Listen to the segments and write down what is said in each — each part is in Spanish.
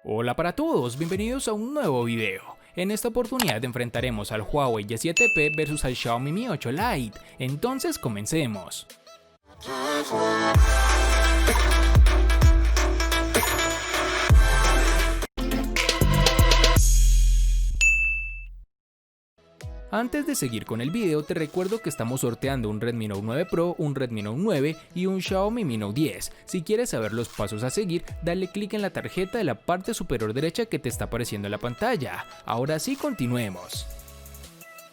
Hola para todos, bienvenidos a un nuevo video. En esta oportunidad enfrentaremos al Huawei Y7P versus al Xiaomi Mi 8 Lite. Entonces comencemos. Antes de seguir con el video, te recuerdo que estamos sorteando un Redmi Note 9 Pro, un Redmi Note 9 y un Xiaomi Mi Note 10. Si quieres saber los pasos a seguir, dale clic en la tarjeta de la parte superior derecha que te está apareciendo en la pantalla. Ahora sí, continuemos.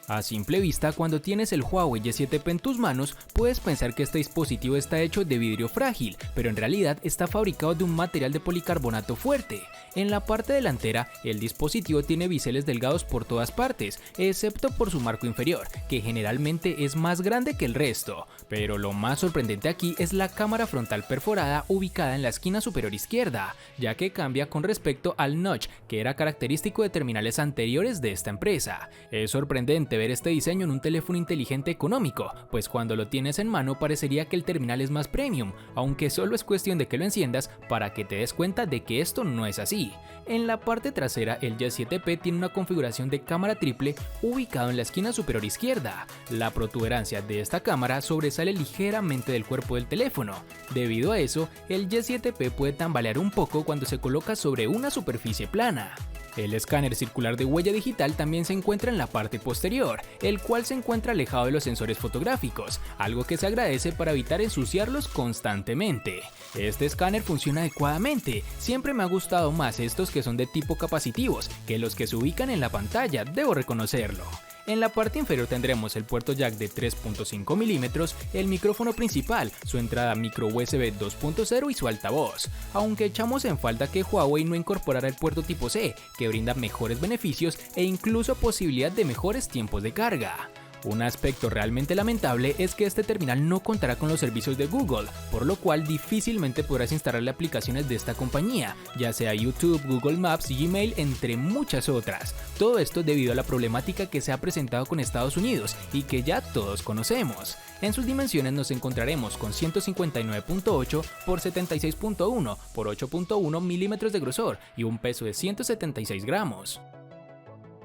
A simple vista, cuando tienes el Huawei Y7P en tus manos, puedes pensar que este dispositivo está hecho de vidrio frágil, pero en realidad está fabricado de un material de policarbonato fuerte. En la parte delantera, el dispositivo tiene biseles delgados por todas partes, excepto por su marco inferior, que generalmente es más grande que el resto. Pero lo más sorprendente aquí es la cámara frontal perforada ubicada en la esquina superior izquierda, ya que cambia con respecto al notch, que era característico de terminales anteriores de esta empresa. Es sorprendente ver este diseño en un teléfono inteligente económico, pues cuando lo tienes en mano parecería que el terminal es más premium, aunque solo es cuestión de que lo enciendas para que te des cuenta de que esto no es así. En la parte trasera, el Y7P tiene una configuración de cámara triple ubicado en la esquina superior izquierda. La protuberancia de esta cámara sobresale ligeramente del cuerpo del teléfono. Debido a eso, el Y7P puede tambalear un poco cuando se coloca sobre una superficie plana. El escáner circular de huella digital también se encuentra en la parte posterior, el cual se encuentra alejado de los sensores fotográficos, algo que se agradece para evitar ensuciarlos constantemente. Este escáner funciona adecuadamente, siempre me ha gustado más estos que son de tipo capacitivos que los que se ubican en la pantalla, debo reconocerlo. En la parte inferior tendremos el puerto jack de 3.5 mm, el micrófono principal, su entrada micro USB 2.0 y su altavoz, aunque echamos en falta que Huawei no incorporara el puerto tipo C, que brinda mejores beneficios e incluso posibilidad de mejores tiempos de carga. Un aspecto realmente lamentable es que este terminal no contará con los servicios de Google, por lo cual difícilmente podrás instalarle aplicaciones de esta compañía, ya sea YouTube, Google Maps, Gmail, entre muchas otras. Todo esto debido a la problemática que se ha presentado con Estados Unidos y que ya todos conocemos. En sus dimensiones nos encontraremos con 159.8 por 76.1 por 8.1 milímetros de grosor y un peso de 176 gramos.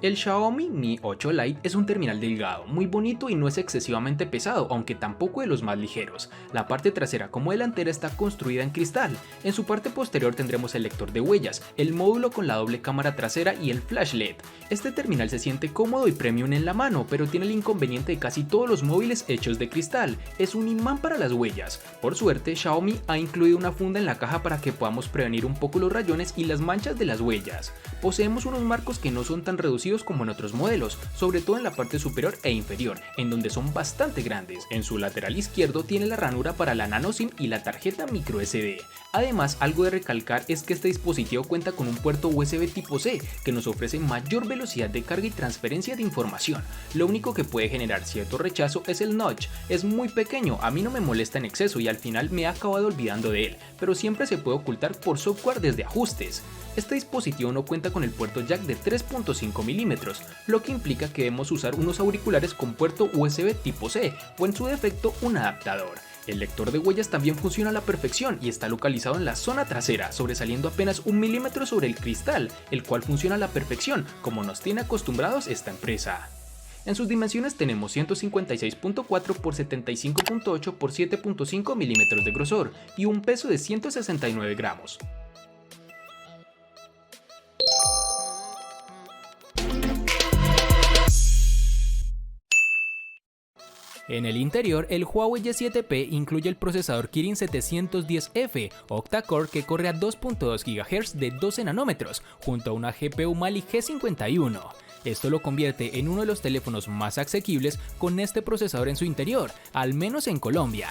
El Xiaomi Mi 8 Lite es un terminal delgado, muy bonito y no es excesivamente pesado, aunque tampoco de los más ligeros. La parte trasera como delantera está construida en cristal. En su parte posterior tendremos el lector de huellas, el módulo con la doble cámara trasera y el flash LED. Este terminal se siente cómodo y premium en la mano, pero tiene el inconveniente de casi todos los móviles hechos de cristal. Es un imán para las huellas. Por suerte, Xiaomi ha incluido una funda en la caja para que podamos prevenir un poco los rayones y las manchas de las huellas. Poseemos unos marcos que no son tan reducidos como en otros modelos, sobre todo en la parte superior e inferior, en donde son bastante grandes. En su lateral izquierdo tiene la ranura para la nano SIM y la tarjeta micro SD. Además, algo de recalcar es que este dispositivo cuenta con un puerto USB tipo C, que nos ofrece mayor velocidad de carga y transferencia de información. Lo único que puede generar cierto rechazo es el notch, es muy pequeño, a mí no me molesta en exceso y al final me he acabado olvidando de él, pero siempre se puede ocultar por software desde ajustes. Este dispositivo no cuenta con el puerto jack de 3.5 mm, lo que implica que debemos usar unos auriculares con puerto USB tipo C o en su defecto un adaptador. El lector de huellas también funciona a la perfección y está localizado en la zona trasera, sobresaliendo apenas 1 milímetro sobre el cristal, el cual funciona a la perfección, como nos tiene acostumbrados esta empresa. En sus dimensiones tenemos 156.4 por 75.8 por 7.5 milímetros de grosor y un peso de 169 gramos. En el interior, el Huawei Y7P incluye el procesador Kirin 710F octa-core que corre a 2.2 GHz de 12 nanómetros, junto a una GPU Mali G51. Esto lo convierte en uno de los teléfonos más asequibles con este procesador en su interior, al menos en Colombia.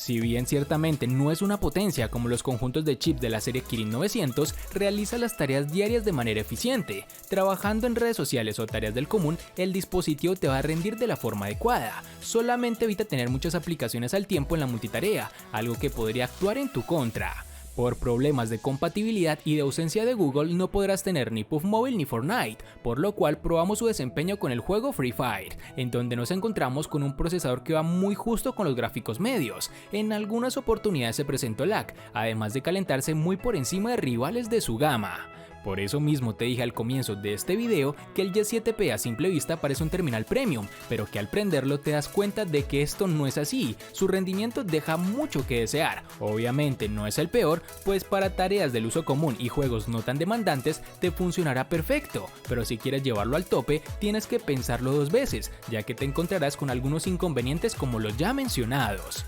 Si bien ciertamente no es una potencia como los conjuntos de chip de la serie Kirin 900, realiza las tareas diarias de manera eficiente. Trabajando en redes sociales o tareas del común, el dispositivo te va a rendir de la forma adecuada. Solamente evita tener muchas aplicaciones al tiempo en la multitarea, algo que podría actuar en tu contra. Por problemas de compatibilidad y de ausencia de Google no podrás tener ni PUBG Mobile ni Fortnite, por lo cual probamos su desempeño con el juego Free Fire, en donde nos encontramos con un procesador que va muy justo con los gráficos medios. En algunas oportunidades se presentó lag, además de calentarse muy por encima de rivales de su gama. Por eso mismo te dije al comienzo de este video que el Y7P a simple vista parece un terminal premium, pero que al prenderlo te das cuenta de que esto no es así, su rendimiento deja mucho que desear. Obviamente no es el peor, pues para tareas del uso común y juegos no tan demandantes te funcionará perfecto, pero si quieres llevarlo al tope tienes que pensarlo dos veces, ya que te encontrarás con algunos inconvenientes como los ya mencionados.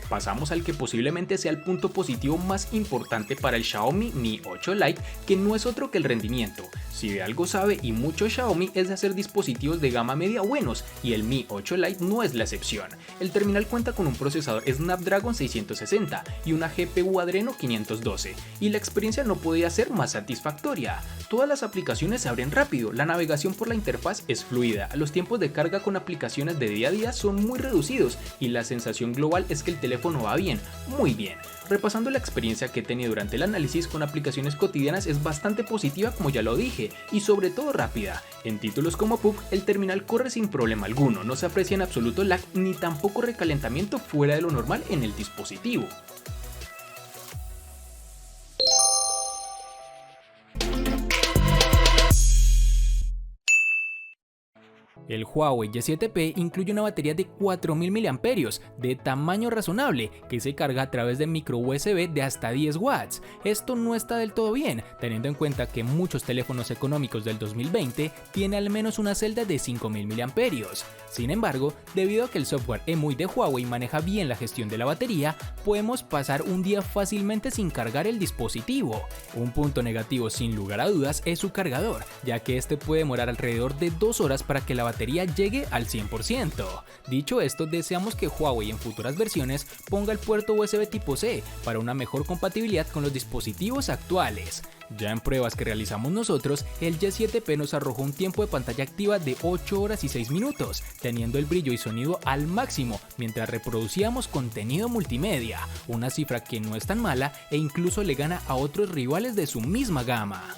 Pasamos al que posiblemente sea el punto positivo más importante para el Xiaomi Mi 8 Lite, que no es otro que el rendimiento. Si de algo sabe y mucho Xiaomi es de hacer dispositivos de gama media buenos, y el Mi 8 Lite no es la excepción. El terminal cuenta con un procesador Snapdragon 660 y una GPU Adreno 512, y la experiencia no podía ser más satisfactoria. Todas las aplicaciones se abren rápido, la navegación por la interfaz es fluida, los tiempos de carga con aplicaciones de día a día son muy reducidos y la sensación global es que el teléfono va bien, muy bien. Repasando la experiencia que he tenido durante el análisis con aplicaciones cotidianas es bastante positiva, como ya lo dije, y sobre todo rápida. En títulos como PUBG el terminal corre sin problema alguno, no se aprecia en absoluto lag ni tampoco recalentamiento fuera de lo normal en el dispositivo. El Huawei Y7P incluye una batería de 4000 mAh de tamaño razonable que se carga a través de micro USB de hasta 10 watts. Esto no está del todo bien, teniendo en cuenta que muchos teléfonos económicos del 2020 tienen al menos una celda de 5000 mAh. Sin embargo, debido a que el software EMUI de Huawei maneja bien la gestión de la batería, podemos pasar un día fácilmente sin cargar el dispositivo. Un punto negativo sin lugar a dudas es su cargador, ya que este puede demorar alrededor de 2 horas para que la batería llegue al 100%. Dicho esto, deseamos que Huawei en futuras versiones ponga el puerto USB tipo C para una mejor compatibilidad con los dispositivos actuales. Ya en pruebas que realizamos nosotros, el Y7P nos arrojó un tiempo de pantalla activa de 8 horas y 6 minutos, teniendo el brillo y sonido al máximo mientras reproducíamos contenido multimedia, una cifra que no es tan mala e incluso le gana a otros rivales de su misma gama.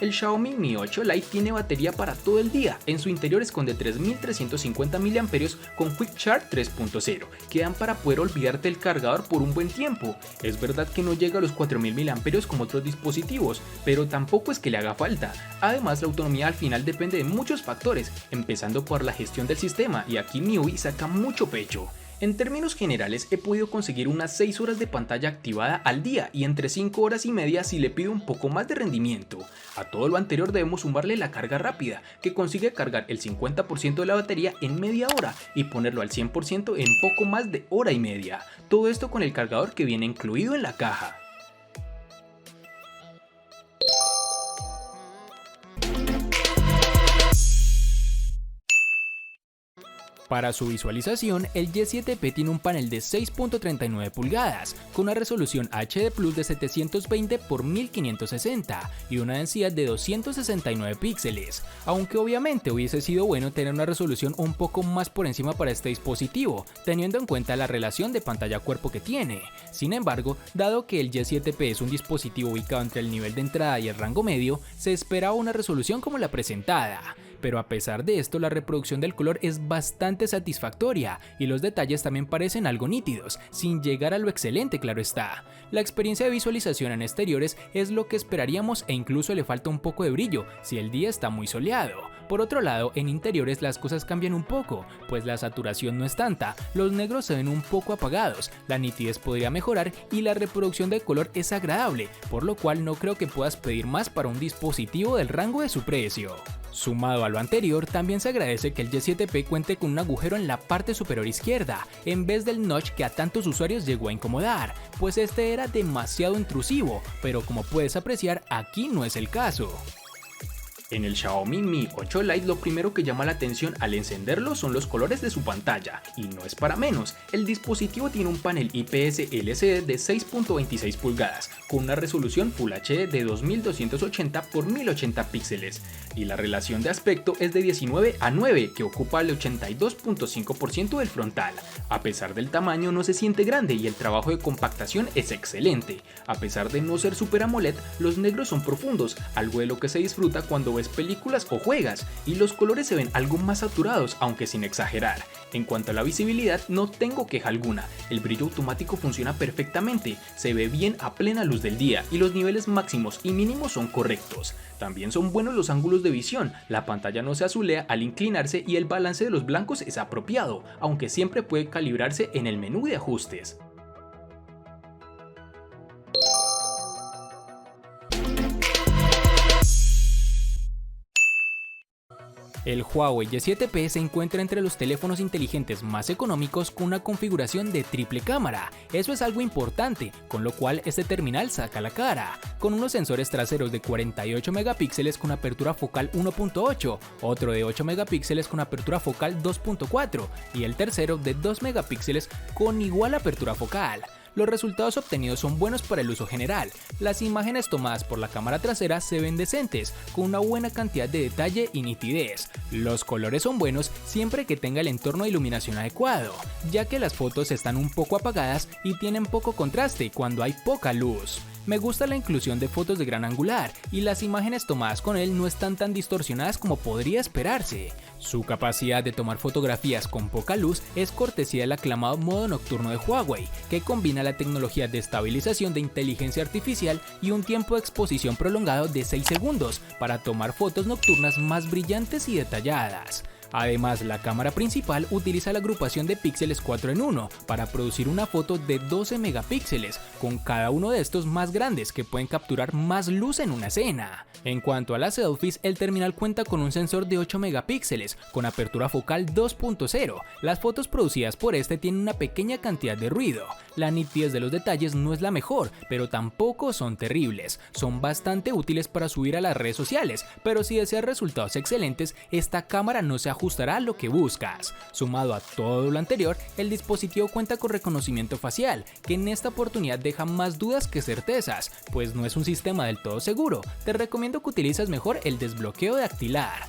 El Xiaomi Mi 8 Lite tiene batería para todo el día, en su interior esconde 3350 mAh con Quick Charge 3.0, que dan para poder olvidarte del cargador por un buen tiempo. Es verdad que no llega a los 4000 mAh como otros dispositivos, pero tampoco es que le haga falta. Además, la autonomía al final depende de muchos factores, empezando por la gestión del sistema, y aquí MIUI saca mucho pecho. En términos generales he podido conseguir unas 6 horas de pantalla activada al día y entre 5 horas y media si le pido un poco más de rendimiento. A todo lo anterior debemos sumarle la carga rápida, que consigue cargar el 50% de la batería en media hora y ponerlo al 100% en poco más de hora y media. Todo esto con el cargador que viene incluido en la caja. Para su visualización, el Y7P tiene un panel de 6.39 pulgadas, con una resolución HD Plus de 720 x 1560 y una densidad de 269 píxeles, aunque obviamente hubiese sido bueno tener una resolución un poco más por encima para este dispositivo, teniendo en cuenta la relación de pantalla-cuerpo que tiene. Sin embargo, dado que el Y7P es un dispositivo ubicado entre el nivel de entrada y el rango medio, se esperaba una resolución como la presentada. Pero a pesar de esto, la reproducción del color es bastante satisfactoria y los detalles también parecen algo nítidos, sin llegar a lo excelente, claro está. La experiencia de visualización en exteriores es lo que esperaríamos e incluso le falta un poco de brillo si el día está muy soleado. Por otro lado, en interiores las cosas cambian un poco, pues la saturación no es tanta, los negros se ven un poco apagados, la nitidez podría mejorar y la reproducción del color es agradable, por lo cual no creo que puedas pedir más para un dispositivo del rango de su precio. Sumado a lo anterior, también se agradece que el Y7P cuente con un agujero en la parte superior izquierda, en vez del notch que a tantos usuarios llegó a incomodar, pues este era demasiado intrusivo, pero como puedes apreciar, aquí no es el caso. En el Xiaomi Mi 8 Lite lo primero que llama la atención al encenderlo son los colores de su pantalla, y no es para menos. El dispositivo tiene un panel IPS LCD de 6.26 pulgadas, con una resolución Full HD de 2280 x 1080 píxeles, y la relación de aspecto es de 19:9, que ocupa el 82.5% del frontal. A pesar del tamaño no se siente grande y el trabajo de compactación es excelente. A pesar de no ser Super AMOLED, los negros son profundos, algo de lo que se disfruta cuando cuando ves películas o juegas, y los colores se ven algo más saturados, aunque sin exagerar. En cuanto a la visibilidad, no tengo queja alguna, el brillo automático funciona perfectamente, se ve bien a plena luz del día y los niveles máximos y mínimos son correctos. También son buenos los ángulos de visión, la pantalla no se azulea al inclinarse y el balance de los blancos es apropiado, aunque siempre puede calibrarse en el menú de ajustes. El Huawei Y7P se encuentra entre los teléfonos inteligentes más económicos con una configuración de triple cámara. Eso es algo importante, con lo cual este terminal saca la cara, con unos sensores traseros de 48 megapíxeles con apertura focal 1.8, otro de 8 megapíxeles con apertura focal 2.4 y el tercero de 2 megapíxeles con igual apertura focal. Los resultados obtenidos son buenos para el uso general. Las imágenes tomadas por la cámara trasera se ven decentes, con una buena cantidad de detalle y nitidez. Los colores son buenos siempre que tenga el entorno de iluminación adecuado, ya que las fotos están un poco apagadas y tienen poco contraste cuando hay poca luz. Me gusta la inclusión de fotos de gran angular y las imágenes tomadas con él no están tan distorsionadas como podría esperarse. Su capacidad de tomar fotografías con poca luz es cortesía del aclamado modo nocturno de Huawei, que combina la tecnología de estabilización de inteligencia artificial y un tiempo de exposición prolongado de 6 segundos para tomar fotos nocturnas más brillantes y detalladas. Además, la cámara principal utiliza la agrupación de píxeles 4 en 1 para producir una foto de 12 megapíxeles, con cada uno de estos más grandes que pueden capturar más luz en una escena. En cuanto a las selfies, el terminal cuenta con un sensor de 8 megapíxeles con apertura focal 2.0. Las fotos producidas por este tienen una pequeña cantidad de ruido. La nitidez de los detalles no es la mejor, pero tampoco son terribles. Son bastante útiles para subir a las redes sociales, pero si deseas resultados excelentes, esta cámara no se ajustará a lo que buscas. Sumado a todo lo anterior, el dispositivo cuenta con reconocimiento facial, que en esta oportunidad deja más dudas que certezas, pues no es un sistema del todo seguro. Te recomiendo que utilices mejor el desbloqueo dactilar.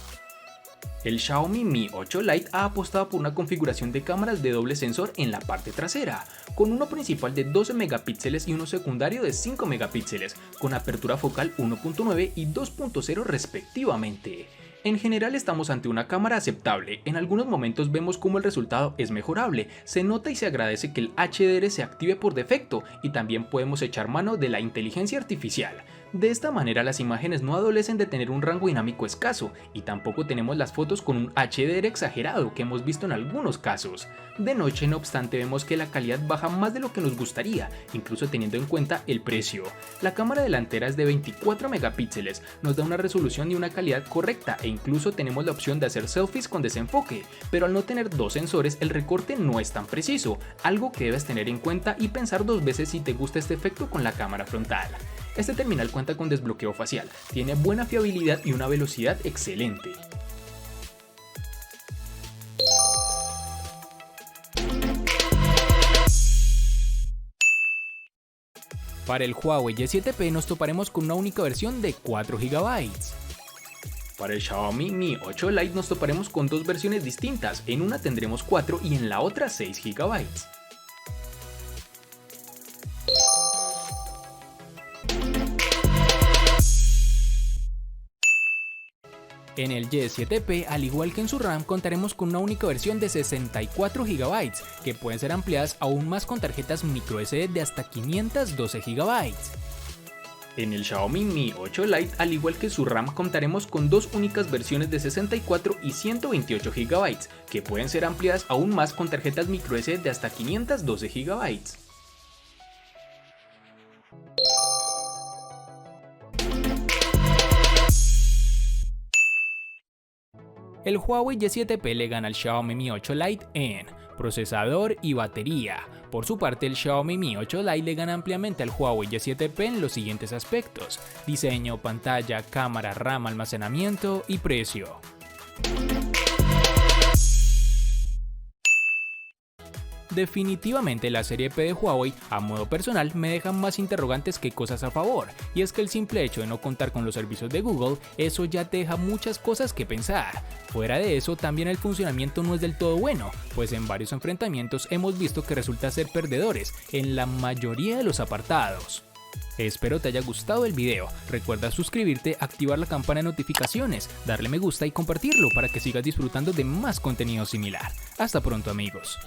El Xiaomi Mi 8 Lite ha apostado por una configuración de cámaras de doble sensor en la parte trasera, con uno principal de 12 megapíxeles y uno secundario de 5 megapíxeles, con apertura focal 1.9 y 2.0 respectivamente. En general estamos ante una cámara aceptable, en algunos momentos vemos cómo el resultado es mejorable, se nota y se agradece que el HDR se active por defecto y también podemos echar mano de la inteligencia artificial. De esta manera las imágenes no adolecen de tener un rango dinámico escaso y tampoco tenemos las fotos con un HDR exagerado que hemos visto en algunos casos. De noche, no obstante, vemos que la calidad baja más de lo que nos gustaría, incluso teniendo en cuenta el precio. La cámara delantera es de 24 megapíxeles, nos da una resolución y una calidad correcta e incluso tenemos la opción de hacer selfies con desenfoque, pero al no tener dos sensores el recorte no es tan preciso, algo que debes tener en cuenta y pensar dos veces si te gusta este efecto con la cámara frontal. Este terminal cuenta con desbloqueo facial, tiene buena fiabilidad y una velocidad excelente. Para el Huawei Y7P nos toparemos con una única versión de 4 GB. Para el Xiaomi Mi 8 Lite nos toparemos con dos versiones distintas, en una tendremos 4 y en la otra 6 GB. En el Y7P, al igual que en su RAM, contaremos con una única versión de 64 GB, que pueden ser ampliadas aún más con tarjetas microSD de hasta 512 GB. En el Xiaomi Mi 8 Lite, al igual que su RAM, contaremos con dos únicas versiones de 64 y 128 GB, que pueden ser ampliadas aún más con tarjetas microSD de hasta 512 GB. El Huawei Y7P le gana al Xiaomi Mi 8 Lite en procesador y batería. Por su parte, el Xiaomi Mi 8 Lite le gana ampliamente al Huawei Y7P en los siguientes aspectos: diseño, pantalla, cámara, RAM, almacenamiento y precio. Definitivamente la serie P de Huawei, a modo personal, me deja más interrogantes que cosas a favor, y es que el simple hecho de no contar con los servicios de Google, eso ya te deja muchas cosas que pensar. Fuera de eso, también el funcionamiento no es del todo bueno, pues en varios enfrentamientos hemos visto que resulta ser perdedores en la mayoría de los apartados. Espero te haya gustado el video, recuerda suscribirte, activar la campana de notificaciones, darle me gusta y compartirlo para que sigas disfrutando de más contenido similar. Hasta pronto amigos.